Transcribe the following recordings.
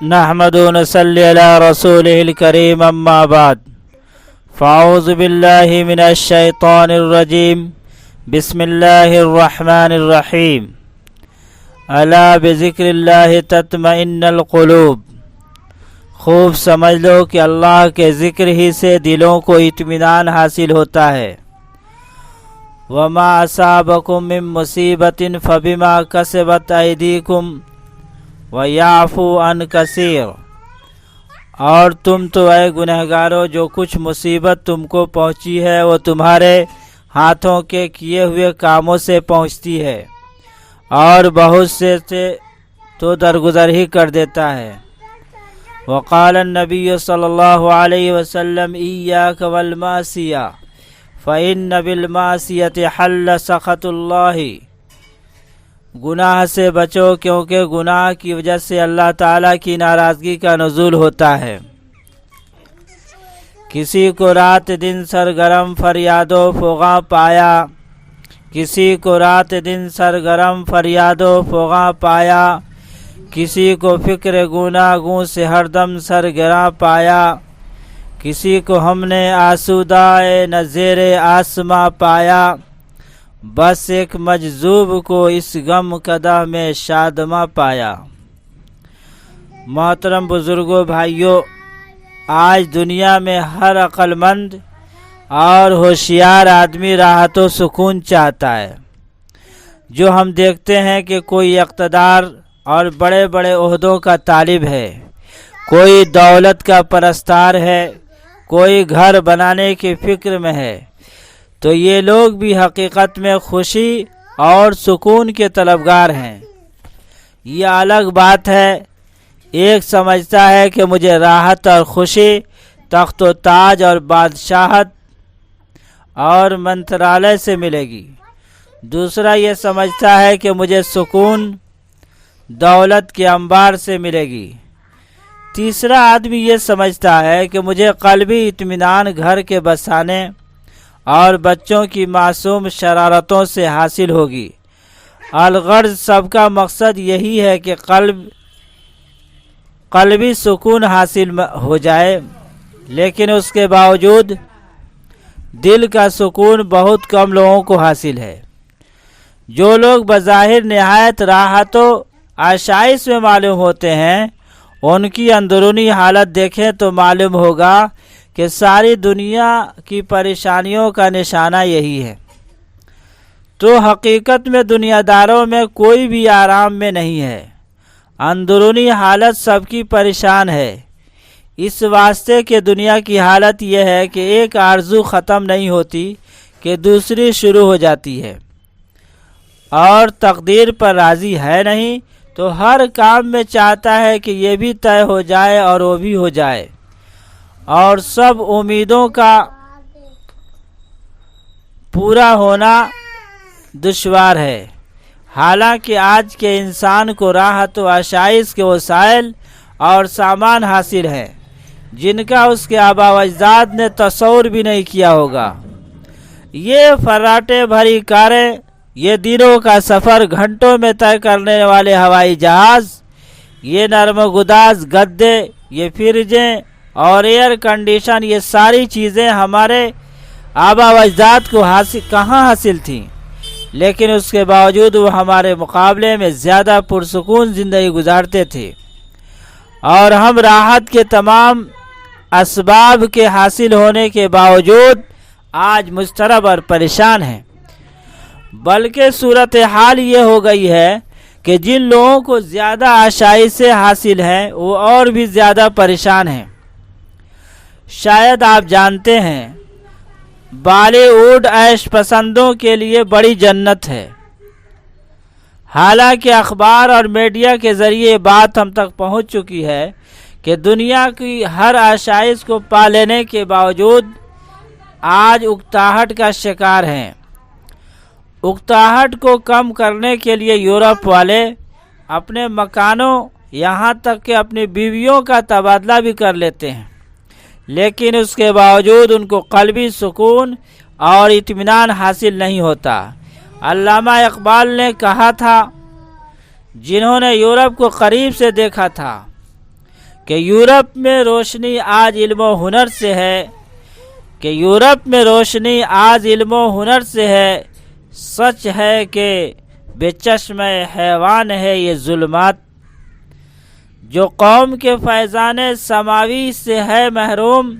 نحمده ونصلي على رسوله الكريم اما بعد فاعوذ بالله من الشيطان الرجيم بسم الله الرحمن الرحيم الا بذکر اللہ تطمئن القلوب۔ خوب سمجھ لو کہ اللہ کے ذکر ہی سے دلوں کو اطمینان حاصل ہوتا ہے۔ وما اصابکم من مصیبت فبما کسبت ایدیکم وَيَعْفُو عَنْ كَثِيرٍ، اور تم تو اے گنہگارو جو کچھ مصیبت تم کو پہنچی ہے وہ تمہارے ہاتھوں کے کیے ہوئے کاموں سے پہنچتی ہے، اور بہت سے تو درگزر ہی کر دیتا ہے۔ وقال النبی صلی اللہ علیہ وسلم ایاک والمعصیہ فإن بالمعصیۃ حل سخط اللہ، گناہ سے بچو کیونکہ گناہ کی وجہ سے اللہ تعالیٰ کی ناراضگی کا نزول ہوتا ہے۔ کسی کو رات دن سرگرم فریاد و فغاں پایا، کسی کو رات دن سرگرم فریاد و فغاں پایا، کسی کو فکر گناہوں سے ہر دم سرگراں پایا، کسی کو ہم نے آسودہ نظیر آسماں پایا، بس ایک مجذوب کو اس غم کدہ میں شادماں پایا۔ محترم بزرگوں بھائیوں، آج دنیا میں ہر عقل مند اور ہوشیار آدمی راحت و سکون چاہتا ہے۔ جو ہم دیکھتے ہیں کہ کوئی اقتدار اور بڑے بڑے عہدوں کا طالب ہے، کوئی دولت کا پرستار ہے، کوئی گھر بنانے کی فکر میں ہے، تو یہ لوگ بھی حقیقت میں خوشی اور سکون کے طلبگار ہیں۔ یہ الگ بات ہے، ایک سمجھتا ہے کہ مجھے راحت اور خوشی تخت و تاج اور بادشاہت اور منترالیہ سے ملے گی، دوسرا یہ سمجھتا ہے کہ مجھے سکون دولت کے انبار سے ملے گی، تیسرا آدمی یہ سمجھتا ہے کہ مجھے قلبی اطمینان گھر کے بسانے اور بچوں کی معصوم شرارتوں سے حاصل ہوگی۔ الغرض سب کا مقصد یہی ہے کہ قلبی سکون حاصل ہو جائے، لیکن اس کے باوجود دل کا سکون بہت کم لوگوں کو حاصل ہے۔ جو لوگ بظاہر نہایت راحت و آشائش میں معلوم ہوتے ہیں، ان کی اندرونی حالت دیکھیں تو معلوم ہوگا کہ ساری دنیا کی پریشانیوں کا نشانہ یہی ہے۔ تو حقیقت میں دنیا داروں میں کوئی بھی آرام میں نہیں ہے، اندرونی حالت سب کی پریشان ہے، اس واسطے کہ دنیا کی حالت یہ ہے کہ ایک آرزو ختم نہیں ہوتی کہ دوسری شروع ہو جاتی ہے، اور تقدیر پر راضی ہے نہیں تو ہر کام میں چاہتا ہے کہ یہ بھی طے ہو جائے اور وہ بھی ہو جائے، اور سب امیدوں کا پورا ہونا دشوار ہے۔ حالانکہ آج کے انسان کو راحت و آشائش کے وسائل اور سامان حاصل ہیں جن کا اس کے آباء و اجداد نے تصور بھی نہیں کیا ہوگا۔ یہ فراٹے بھری کاریں، یہ دنوں کا سفر گھنٹوں میں طے کرنے والے ہوائی جہاز، یہ نرم گداز گدے، یہ فریجیں اور ایئر کنڈیشن، یہ ساری چیزیں ہمارے آباء و اجداد کو کہاں حاصل تھیں، لیکن اس کے باوجود وہ ہمارے مقابلے میں زیادہ پرسکون زندگی گزارتے تھے، اور ہم راحت کے تمام اسباب کے حاصل ہونے کے باوجود آج مضطرب اور پریشان ہیں۔ بلکہ صورتحال یہ ہو گئی ہے کہ جن لوگوں کو زیادہ آشائش سے حاصل ہیں وہ اور بھی زیادہ پریشان ہیں۔ شاید آپ جانتے ہیں بالی ووڈ عیش پسندوں کے لیے بڑی جنت ہے، حالانکہ اخبار اور میڈیا کے ذریعے بات ہم تک پہنچ چکی ہے کہ دنیا کی ہر آشائش کو پا لینے کے باوجود آج اکتاہٹ کا شکار ہیں۔ اکتاہٹ کو کم کرنے کے لیے یورپ والے اپنے مکانوں یہاں تک کہ اپنی بیویوں کا تبادلہ بھی کر لیتے ہیں، لیکن اس کے باوجود ان کو قلبی سکون اور اطمینان حاصل نہیں ہوتا۔ علامہ اقبال نے کہا تھا، جنہوں نے یورپ کو قریب سے دیکھا تھا، کہ یورپ میں روشنی آج علم و ہنر سے ہے، کہ یورپ میں روشنی آج علم و ہنر سے ہے، سچ ہے کہ بے چشم حیوان ہے یہ ظلمات۔ جو قوم کے فیضان سماوی سے ہے محروم،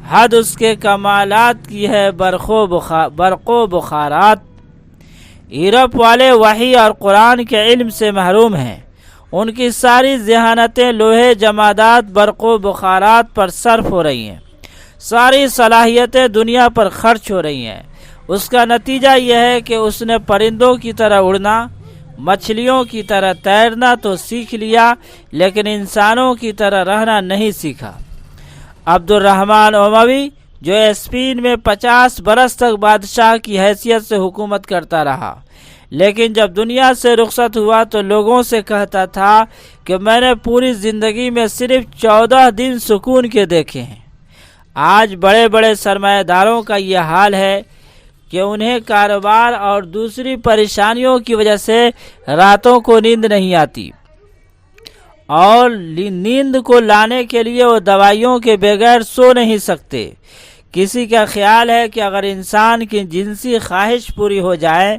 حد اس کے کمالات کی ہے برق و بخارات۔ یورپ والے وحی اور قرآن کے علم سے محروم ہیں، ان کی ساری ذہانتیں لوہے جمادات برق و بخارات پر صرف ہو رہی ہیں، ساری صلاحیتیں دنیا پر خرچ ہو رہی ہیں۔ اس کا نتیجہ یہ ہے کہ اس نے پرندوں کی طرح اڑنا، مچھلیوں کی طرح تیرنا تو سیکھ لیا، لیکن انسانوں کی طرح رہنا نہیں سیکھا۔ عبد الرحمن اموی جو اسپین میں 50 برس تک بادشاہ کی حیثیت سے حکومت کرتا رہا، لیکن جب دنیا سے رخصت ہوا تو لوگوں سے کہتا تھا کہ میں نے پوری زندگی میں صرف 14 دن سکون کے دیکھے ہیں۔ آج بڑے بڑے سرمایہ داروں کا یہ حال ہے کہ انہیں کاروبار اور دوسری پریشانیوں کی وجہ سے راتوں کو نیند نہیں آتی، اور نیند کو لانے کے لیے وہ دوائیوں کے بغیر سو نہیں سکتے۔ کسی کا خیال ہے کہ اگر انسان کی جنسی خواہش پوری ہو جائے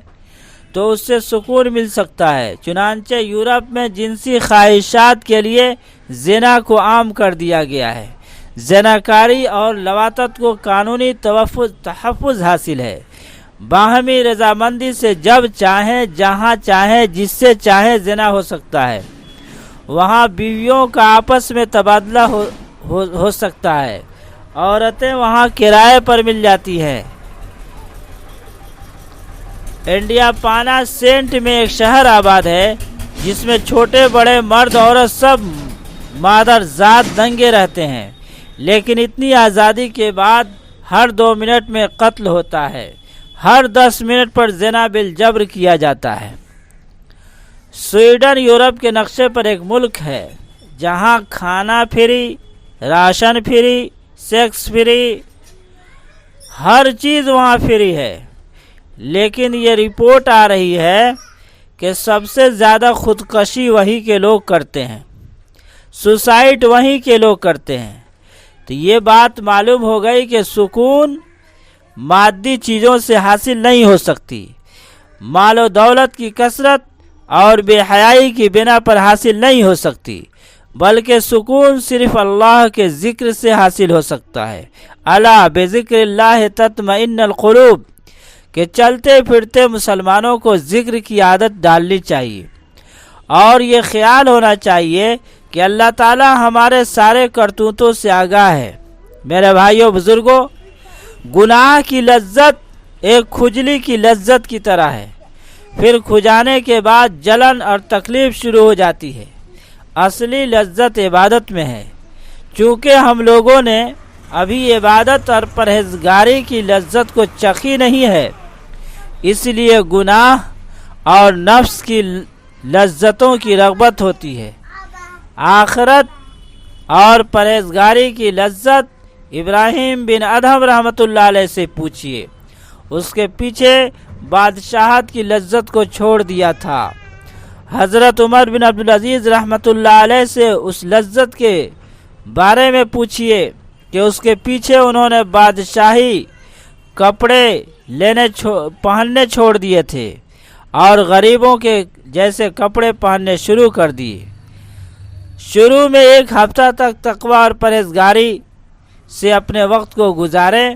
تو اس سے سکون مل سکتا ہے، چنانچہ یورپ میں جنسی خواہشات کے لیے زنا کو عام کر دیا گیا ہے۔ زناکاری اور لواطت کو قانونی تحفظ حاصل ہے۔ باہمی رضامندی سے جب چاہیں، جہاں چاہیں، جس سے چاہیں زنا ہو سکتا ہے۔ وہاں بیویوں کا آپس میں تبادلہ ہو سکتا ہے، عورتیں وہاں کرائے پر مل جاتی ہیں۔ انڈیا پانا سینٹ میں ایک شہر آباد ہے جس میں چھوٹے بڑے مرد عورت سب مادر ذات دنگے رہتے ہیں، لیکن اتنی آزادی کے بعد ہر 2 منٹ میں قتل ہوتا ہے، ہر 10 منٹ پر زنا بالجبر کیا جاتا ہے۔ سویڈن یورپ کے نقشے پر ایک ملک ہے جہاں کھانا فری، راشن فری، سیکس فری، ہر چیز وہاں فری ہے، لیکن یہ رپورٹ آ رہی ہے کہ سب سے زیادہ خودکشی وہی کے لوگ کرتے ہیں، سوسائڈ وہی کے لوگ کرتے ہیں۔ تو یہ بات معلوم ہو گئی کہ سکون مادی چیزوں سے حاصل نہیں ہو سکتی، مال و دولت کی کثرت اور بے حیائی کی بنا پر حاصل نہیں ہو سکتی، بلکہ سکون صرف اللہ کے ذکر سے حاصل ہو سکتا ہے۔ الا بذکر اللہ تطمئن القلوب، کہ چلتے پھرتے مسلمانوں کو ذکر کی عادت ڈالنی چاہیے، اور یہ خیال ہونا چاہیے کہ اللہ تعالی ہمارے سارے کرتوتوں سے آگاہ ہے۔ میرے بھائیوں بزرگوں، گناہ کی لذت ایک کھجلی کی لذت کی طرح ہے، پھر کھجانے کے بعد جلن اور تکلیف شروع ہو جاتی ہے۔ اصلی لذت عبادت میں ہے۔ چونکہ ہم لوگوں نے ابھی عبادت اور پرہیزگاری کی لذت کو چکھی نہیں ہے، اس لیے گناہ اور نفس کی لذتوں کی رغبت ہوتی ہے۔ آخرت اور پرہیزگاری کی لذت ابراہیم بن ادہم رحمۃ اللہ علیہ سے پوچھیے، اس کے پیچھے بادشاہت کی لذت کو چھوڑ دیا تھا۔ حضرت عمر بن عبدالعزیز رحمۃ اللہ علیہ سے اس لذت کے بارے میں پوچھیے کہ اس کے پیچھے انہوں نے بادشاہی کپڑے پہننے چھوڑ دیے تھے اور غریبوں کے جیسے کپڑے پہننے شروع کر دیے۔ شروع میں 1 ہفتہ تک تقوی اور پرہیزگاری سے اپنے وقت کو گزاریں،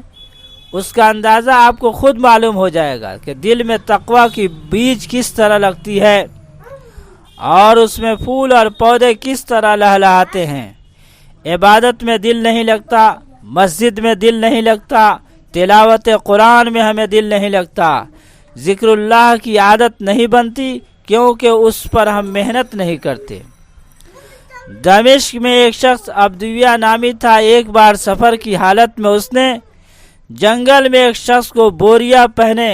اس کا اندازہ آپ کو خود معلوم ہو جائے گا کہ دل میں تقوی کی بیج کس طرح لگتی ہے اور اس میں پھول اور پودے کس طرح لہلہاتے ہیں۔ عبادت میں دل نہیں لگتا، مسجد میں دل نہیں لگتا، تلاوت قرآن میں ہمیں دل نہیں لگتا، ذکر اللہ کی عادت نہیں بنتی کیونکہ اس پر ہم محنت نہیں کرتے۔ دمشق میں ایک شخص عبدویہ نامی تھا۔ ایک بار سفر کی حالت میں اس نے جنگل میں ایک شخص کو بوریا پہنے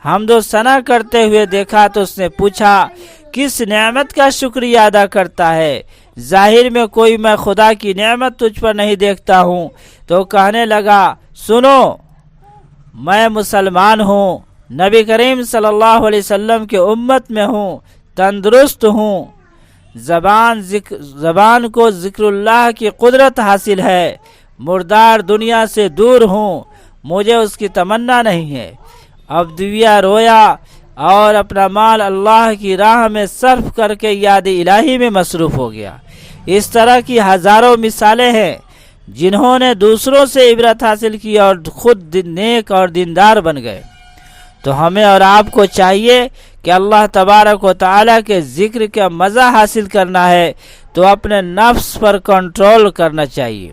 حمد و ثنا کرتے ہوئے دیکھا تو اس نے پوچھا، کس نعمت کا شکریہ ادا کرتا ہے؟ ظاہر میں کوئی میں خدا کی نعمت تجھ پر نہیں دیکھتا ہوں۔ تو کہنے لگا، سنو، میں مسلمان ہوں، نبی کریم صلی اللہ علیہ وسلم کے امت میں ہوں، تندرست ہوں، زبان کو ذکر اللہ کی قدرت حاصل ہے۔ مردار دنیا سے دور ہوں، مجھے اس کی تمنا نہیں ہے۔ اب دیا رویا اور اپنا مال اللہ کی راہ میں صرف کر کے یاد الہی میں مصروف ہو گیا۔ اس طرح کی ہزاروں مثالیں ہیں جنہوں نے دوسروں سے عبرت حاصل کی اور خود نیک اور دیندار بن گئے۔ تو ہمیں اور آپ کو چاہیے کہ اللہ تبارک و تعالیٰ کے ذکر کا مزہ حاصل کرنا ہے تو اپنے نفس پر کنٹرول کرنا چاہیے۔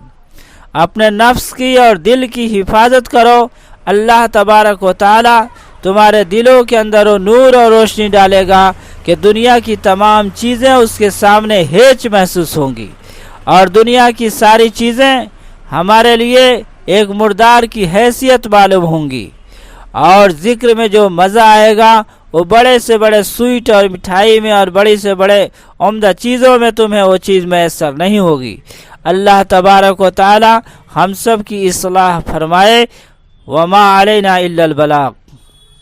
اپنے نفس کی اور دل کی حفاظت کرو۔ اللہ تبارک و تعالیٰ تمہارے دلوں کے اندر وہ نور اور روشنی ڈالے گا کہ دنیا کی تمام چیزیں اس کے سامنے ہیچ محسوس ہوں گی، اور دنیا کی ساری چیزیں ہمارے لیے ایک مردار کی حیثیت معلوم ہوں گی، اور ذکر میں جو مزہ آئے گا وہ بڑے سے بڑے سویٹ اور مٹھائی میں اور بڑی سے بڑے عمدہ چیزوں میں تمہیں وہ چیز میسر نہیں ہوگی۔ اللہ تبارک و تعالی ہم سب کی اصلاح فرمائے۔ وما علینا الا البلاغ۔